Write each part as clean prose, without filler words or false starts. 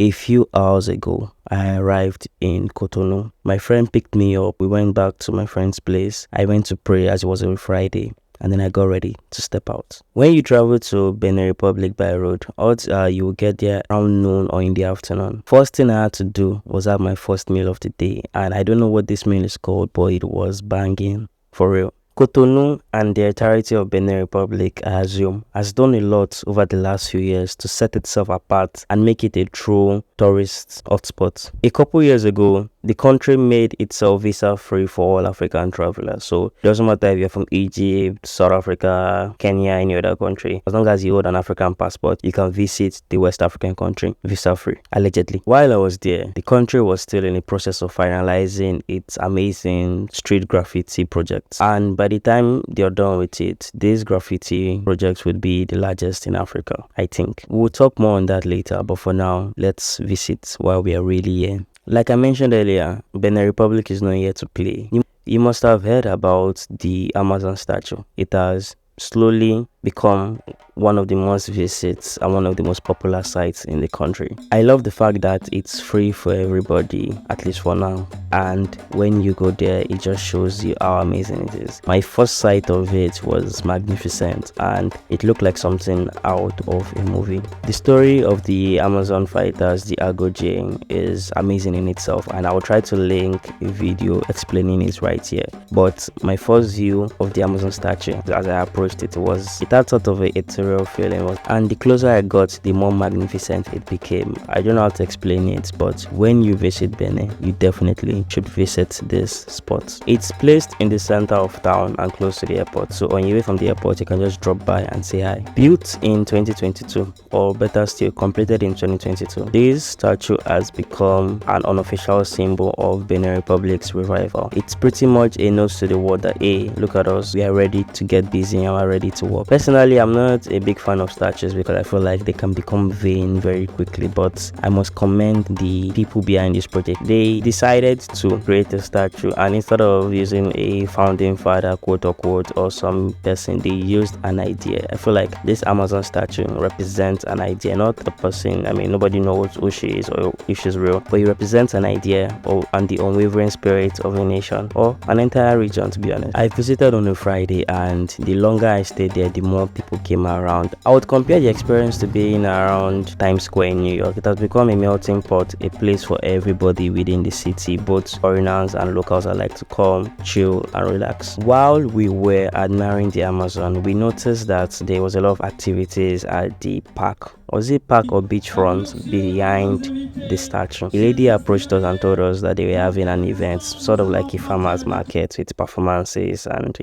A few hours ago, I arrived in Cotonou. My friend picked me up. We went back to my friend's place. I went to pray as it was a Friday, and then I got ready to step out. When you travel to Benin Republic by road, odds are you will get there around noon or in the afternoon. First thing I had to do was have my first meal of the day, and I don't know what this meal is called, but it was banging for real. Cotonou and the entirety of Benin Republic, I assume, has done a lot over the last few years to set itself apart and make it a true tourist hotspot. A couple years ago, the country made itself visa-free for all African travelers. So it doesn't matter if you're from Egypt, South Africa, Kenya, any other country. As long as you hold an African passport, you can visit the West African country visa-free, allegedly. While I was there, the country was still in the process of finalizing its amazing street graffiti projects. And by the time they're done with it, these graffiti projects would be the largest in Africa, I think. We'll talk more on that later, but for now, let's visit while we are really here. Like I mentioned earlier, Benin Republic is not here to play. You must have heard about the Amazon statue. It has slowly become one of the most visits and one of the most popular sites in the country. I love the fact that it's free for everybody, at least for now, and when you go there, it just shows you how amazing it is. My first sight of it was magnificent, and it looked like something out of a movie. The story of the Amazon fighters, the Agoje, is amazing in itself, and I will try to link a video explaining it right here. But my first view of the Amazon statue, as I approached it, it had sort of a ethereal feeling, and the closer I got, the more magnificent it became. I don't know how to explain it, but when you visit Benin, you definitely should visit this spot. It's placed in the center of town and close to the airport, so on your way from the airport, you can just drop by and say hi. Built in 2022, or better still, completed in 2022, this statue has become an unofficial symbol of Benin Republic's revival. It's pretty much a note to the world that, hey, look at us, we are ready to get busy and we're ready to work. Personally, I'm not a big fan of statues because I feel like they can become vain very quickly, but I must commend the people behind this project. They decided to create a statue, and instead of using a founding father, quote unquote, or some person, they used an idea. I feel like this Amazon statue represents an idea, not a person. I mean, nobody knows who she is or if she's real, but it represents an idea and the unwavering spirit of a nation or an entire region, to be honest. I visited on a Friday, and the longer I stayed there, the more people came around. I would compare the experience to being around Times Square in New York. It has become a melting pot, a place for everybody within the city, both foreigners and locals that like to come, chill and relax. While we were admiring the Amazon, we noticed that there was a lot of activities at the park. Was it park or beachfront behind the statue? A lady approached us and told us that they were having an event, sort of like a farmer's market with performances, and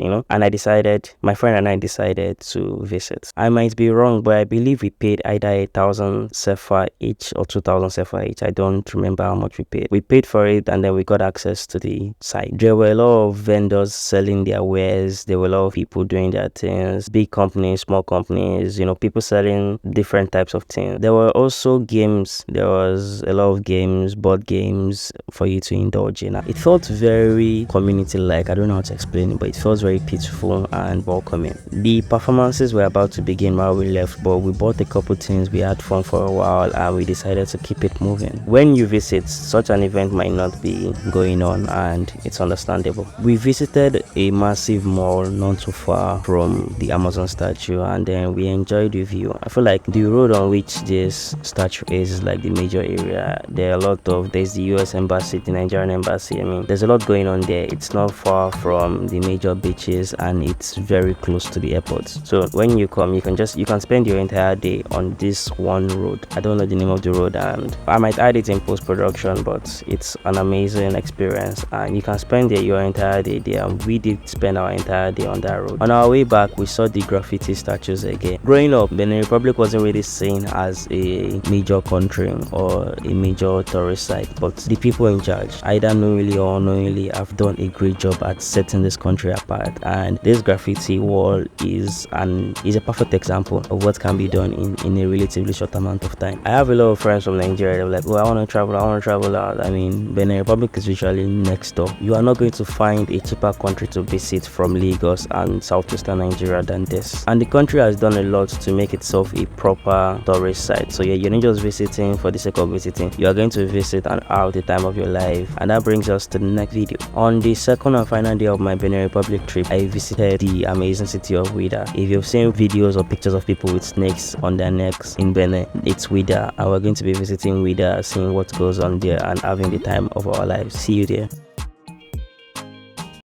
my friend and I decided to visit. I might be wrong, but I believe we paid either 1,000 sefa each or 2,000 sefa each. I don't remember how much we paid. We paid for it, and then we got access to the site. There were a lot of vendors selling their wares. There were a lot of people doing their things, big companies, small companies, people selling different types of things. There were also games. There was a lot of games, board games for you to indulge in. It felt very community-like. I don't know how to explain it, but it felt very peaceful and welcoming. The performances were about to begin while we left, but we bought a couple things, we had fun for a while, and we decided to keep it moving. When you visit, such an event might not be going on, and it's understandable. We visited a massive mall not too far from the Amazon statue, and then we enjoyed the view. I feel like the road on which this statue is like the major area. There's the US embassy, the Nigerian embassy. I mean, there's a lot going on there. It's not far from the major beaches, and it's very close to the airport. So when you come, you can spend your entire day on this one road. I don't know the name of the road, and I might add it in post-production, but it's an amazing experience, and you can spend your entire day there. And we did spend our entire day on that road. On our way back, we saw the graffiti statues again. Growing up, Benin Republic wasn't really seen as a major country or a major tourist site, but the people in charge, either knowingly or unknowingly, have done a great job at setting this country apart. And this Graffiti Wall is a perfect example of what can be done in a relatively short amount of time. I have a lot of friends from Nigeria. They're like, I want to travel out. I mean, Benin Republic is usually next door. You are not going to find a cheaper country to visit from Lagos and southwestern Nigeria than this. And the country has done a lot to make itself a proper tourist site. So yeah, you're not just visiting for the sake of visiting, you are going to visit and have the time of your life. And that brings us to the next video. On the second and final day of my Benin Republic trip, I visited the amazing city of Ouidah. If you've seen videos or pictures of people with snakes on their necks in Benin, it's Ouidah, and we're going to be visiting Ouidah, seeing what goes on there and having the time of our lives. See you there.